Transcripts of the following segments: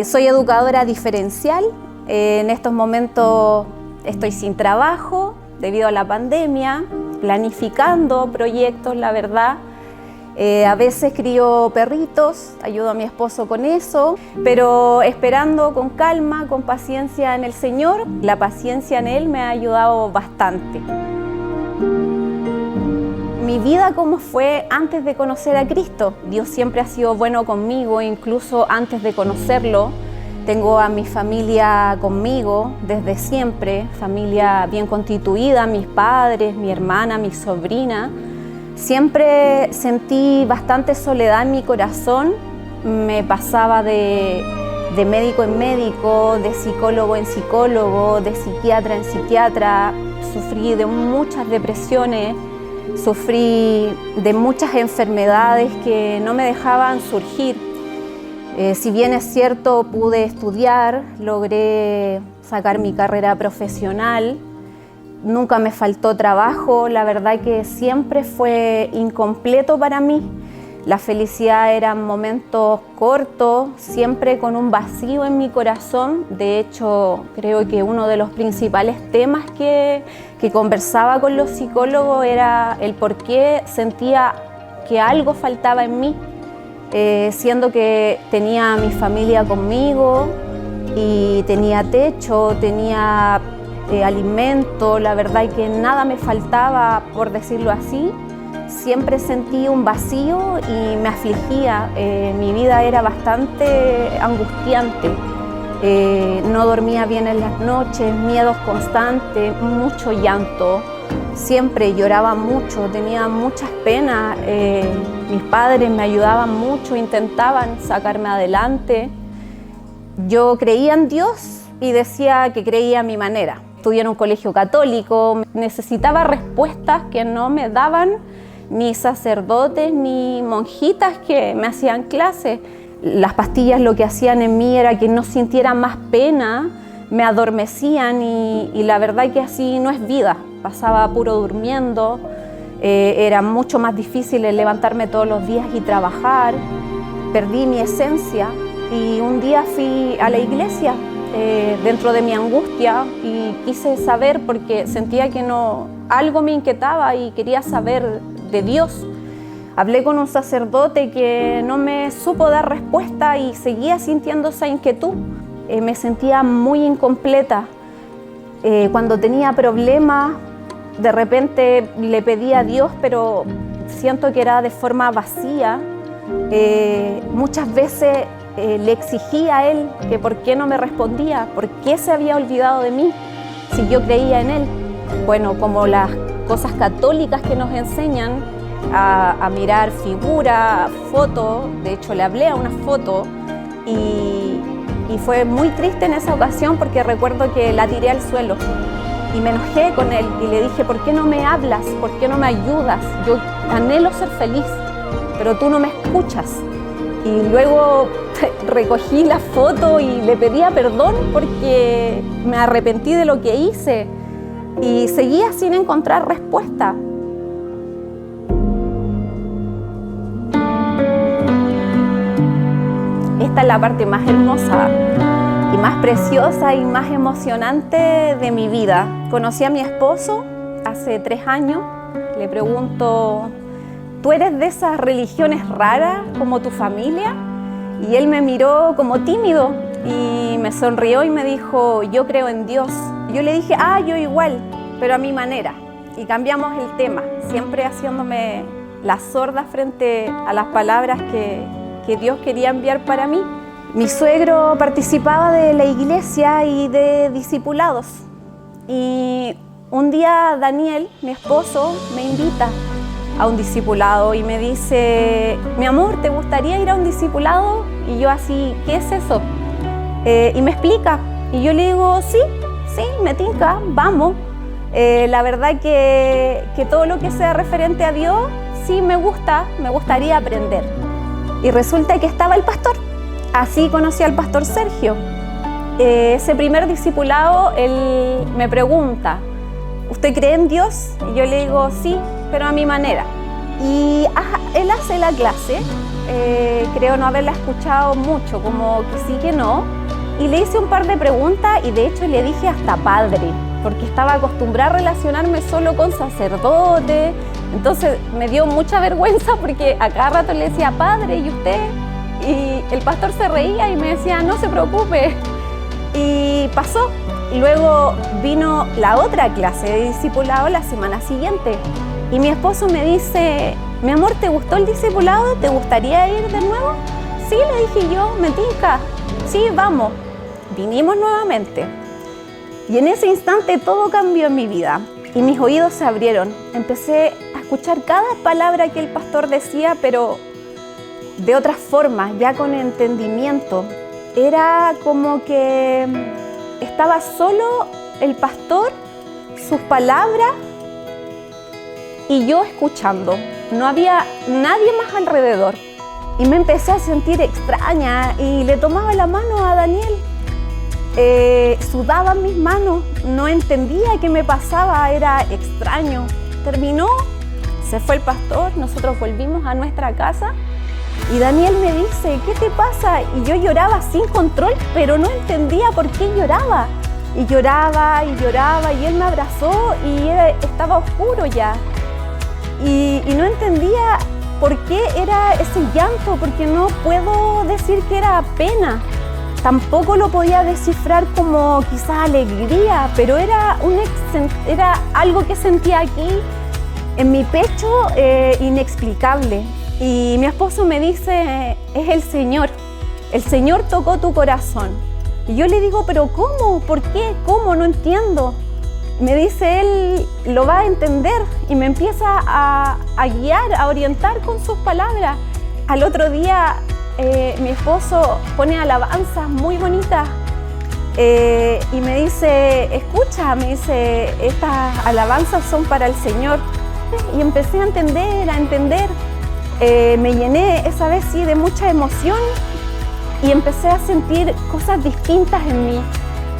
Soy educadora diferencial. En estos momentos estoy sin trabajo debido a la pandemia, planificando proyectos, la verdad. A veces crío perritos, ayudo a mi esposo con eso, pero esperando con calma, con paciencia en el Señor. La paciencia en Él me ha ayudado bastante. Mi vida cómo fue antes de conocer a Cristo. Dios siempre ha sido bueno conmigo, incluso antes de conocerlo. Tengo a mi familia conmigo desde siempre, familia bien constituida, mis padres, mi hermana, mi sobrina. Siempre sentí bastante soledad en mi corazón, me pasaba de médico en médico, de psicólogo en psicólogo, de psiquiatra en psiquiatra. Sufrí de muchas depresiones, sufrí de muchas enfermedades que no me dejaban surgir. Si bien es cierto, pude estudiar, logré sacar mi carrera profesional, nunca me faltó trabajo, la verdad que siempre fue incompleto para mí. La felicidad eran momentos cortos, siempre con un vacío en mi corazón. De hecho, creo que uno de los principales temas que conversaba con los psicólogos era el por qué sentía que algo faltaba en mí, siendo que tenía a mi familia conmigo y tenía techo, tenía alimento, la verdad es que nada me faltaba, por decirlo así. Siempre sentí un vacío y me afligía, mi vida era bastante angustiante, no dormía bien en las noches, miedos constantes, mucho llanto, siempre lloraba mucho, tenía muchas penas, mis padres me ayudaban mucho, intentaban sacarme adelante. Yo creía en Dios y decía que creía a mi manera. Estudié en un colegio católico, necesitaba respuestas que no me daban ni sacerdotes ni monjitas que me hacían clases. Las pastillas lo que hacían en mí era que no sintiera más pena, me adormecían y la verdad que así no es vida. Pasaba puro durmiendo, era mucho más difícil el levantarme todos los días y trabajar. Perdí mi esencia y un día fui a la iglesia dentro de mi angustia y quise saber porque sentía que algo me inquietaba y quería saber de Dios. Hablé con un sacerdote que no me supo dar respuesta y seguía sintiendo esa inquietud. Me sentía muy incompleta. Cuando tenía problemas, de repente le pedía a Dios, pero siento que era de forma vacía. Muchas veces le exigía a Él que por qué no me respondía, por qué se había olvidado de mí, si yo creía en Él. Bueno, como las cosas católicas que nos enseñan a mirar figuras, fotos, de hecho le hablé a una foto y fue muy triste en esa ocasión porque recuerdo que la tiré al suelo y me enojé con Él y le dije, ¿por qué no me hablas? ¿Por qué no me ayudas? Yo anhelo ser feliz, pero tú no me escuchas. Y luego recogí la foto y le pedía perdón porque me arrepentí de lo que hice y seguía sin encontrar respuesta. Esta es la parte más hermosa y más preciosa y más emocionante de mi vida. Conocí a mi esposo hace 3 años, le pregunto, ¿tú eres de esas religiones raras como tu familia? Y él me miró como tímido y me sonrió y me dijo, yo creo en Dios. Yo le dije, yo igual, pero a mi manera. Y cambiamos el tema, siempre haciéndome la sorda frente a las palabras que Dios quería enviar para mí. Mi suegro participaba de la iglesia y de discipulados. Y un día Daniel, mi esposo, me invita a un discipulado y me dice, mi amor, ¿te gustaría ir a un discipulado? Y yo así, ¿qué es eso? Y me explica. Y yo le digo, sí, me tinca, vamos. La verdad que todo lo que sea referente a Dios, sí me gustaría aprender. Y resulta que estaba el pastor. Así conocí al pastor Sergio. Ese primer discipulado, él me pregunta, ¿usted cree en Dios? Y yo le digo, sí, pero a mi manera. Y él hace la clase, creo no haberla escuchado mucho, como que sí que no, y le hice un par de preguntas y de hecho le dije hasta padre, porque estaba acostumbrada a relacionarme solo con sacerdotes. Entonces me dio mucha vergüenza porque a cada rato le decía padre, ¿y usted? Y el pastor se reía y me decía no se preocupe. Y pasó. Y luego vino la otra clase de discipulado la semana siguiente. Y mi esposo me dice, mi amor, ¿te gustó el discipulado? ¿Te gustaría ir de nuevo? Sí, le dije yo, me tinca. Sí, vamos. Vinimos nuevamente. Y en ese instante todo cambió en mi vida. Y mis oídos se abrieron. Empecé a escuchar cada palabra que el pastor decía, pero de otra forma, ya con entendimiento. Era como que estaba solo el pastor, sus palabras, y yo escuchando. No había nadie más alrededor. Y me empecé a sentir extraña y le tomaba la mano a Daniel. Sudaban mis manos, no entendía qué me pasaba, era extraño. Terminó, se fue el pastor, nosotros volvimos a nuestra casa y Daniel me dice, ¿qué te pasa? Y yo lloraba sin control, pero no entendía por qué lloraba. Y lloraba y lloraba y él me abrazó y estaba oscuro ya. Y no entendía por qué era ese llanto, porque no puedo decir que era pena. Tampoco lo podía descifrar como quizá alegría, pero era algo que sentía aquí en mi pecho inexplicable. Y mi esposo me dice, es el Señor tocó tu corazón. Y yo le digo, pero ¿cómo? ¿Por qué? ¿Cómo? No entiendo. Me dice, Él lo va a entender y me empieza a guiar, a orientar con sus palabras. Al otro día mi esposo pone alabanzas muy bonitas y me dice, escucha, me dice, estas alabanzas son para el Señor. Y empecé a entender. Me llené esa vez sí de mucha emoción y empecé a sentir cosas distintas en mí.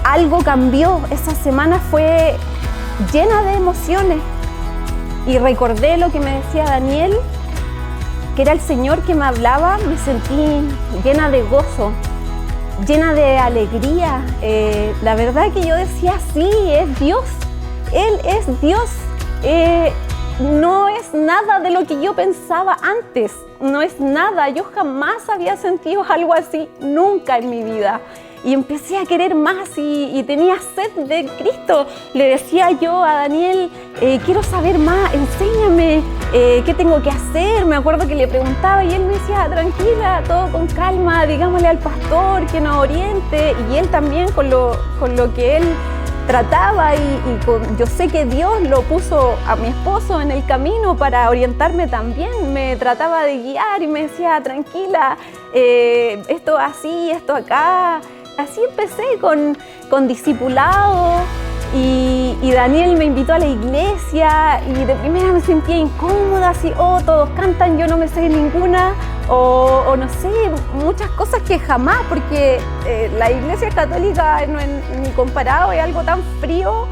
Algo cambió, esa semana fue llena de emociones y recordé lo que me decía Daniel, que era el Señor que me hablaba. Me sentí llena de gozo, llena de alegría. La verdad que yo decía, sí, es Dios, Él es Dios. No es nada de lo que yo pensaba antes, no es nada. Yo jamás había sentido algo así, nunca en mi vida. Y empecé a querer más y tenía sed de Cristo. Le decía yo a Daniel, quiero saber más, enséñame qué tengo que hacer. Me acuerdo que le preguntaba y él me decía, tranquila, todo con calma, digámosle al pastor que nos oriente. Y él también con lo que él trataba yo sé que Dios lo puso a mi esposo en el camino para orientarme también. Me trataba de guiar y me decía, tranquila, esto así, esto acá. Así empecé con discipulado y Daniel me invitó a la iglesia y de primera me sentía incómoda, así, todos cantan, yo no me sé ninguna, o no sé, muchas cosas que jamás, porque la iglesia católica no es ni comparado, es algo tan frío.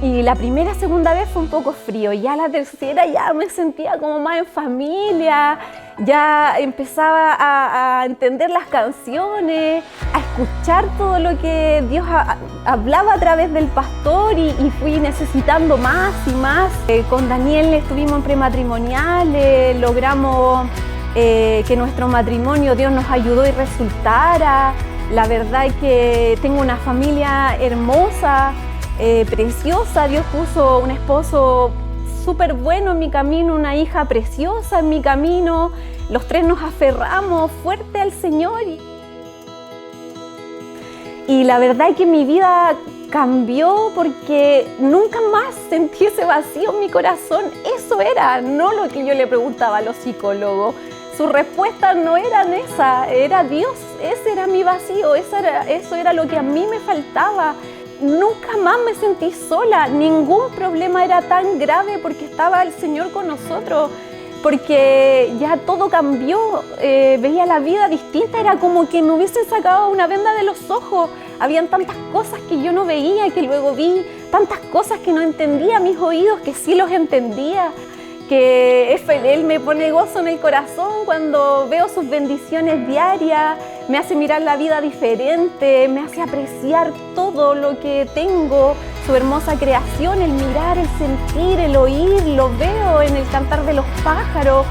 Y la primera, segunda vez fue un poco frío, ya la tercera ya me sentía como más en familia, ya empezaba a entender las canciones, a escuchar todo lo que Dios hablaba a través del pastor y fui necesitando más y más. Con Daniel estuvimos en prematrimoniales, logramos que nuestro matrimonio, Dios nos ayudó y resultara. La verdad es que tengo una familia hermosa, preciosa. Dios puso un esposo súper bueno en mi camino, una hija preciosa en mi camino. Los tres nos aferramos fuerte al Señor y la verdad es que mi vida cambió porque nunca más sentí ese vacío en mi corazón. Eso era, no lo que yo le preguntaba a los psicólogos. Sus respuestas no eran esa, era Dios. Ese era mi vacío, eso era lo que a mí me faltaba. Nunca más me sentí sola, ningún problema era tan grave porque estaba el Señor con nosotros, porque ya todo cambió, veía la vida distinta, era como que me hubiesen sacado una venda de los ojos. Habían tantas cosas que yo no veía, que luego vi, tantas cosas que no entendía, mis oídos que sí los entendía. que Él me pone gozo en el corazón cuando veo sus bendiciones diarias, me hace mirar la vida diferente, me hace apreciar todo lo que tengo, su hermosa creación, el mirar, el sentir, el oír, lo veo en el cantar de los pájaros.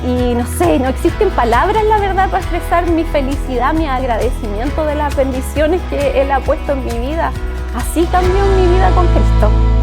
Y no sé, no existen palabras, la verdad, para expresar mi felicidad, mi agradecimiento de las bendiciones que Él ha puesto en mi vida. Así cambió mi vida con Cristo.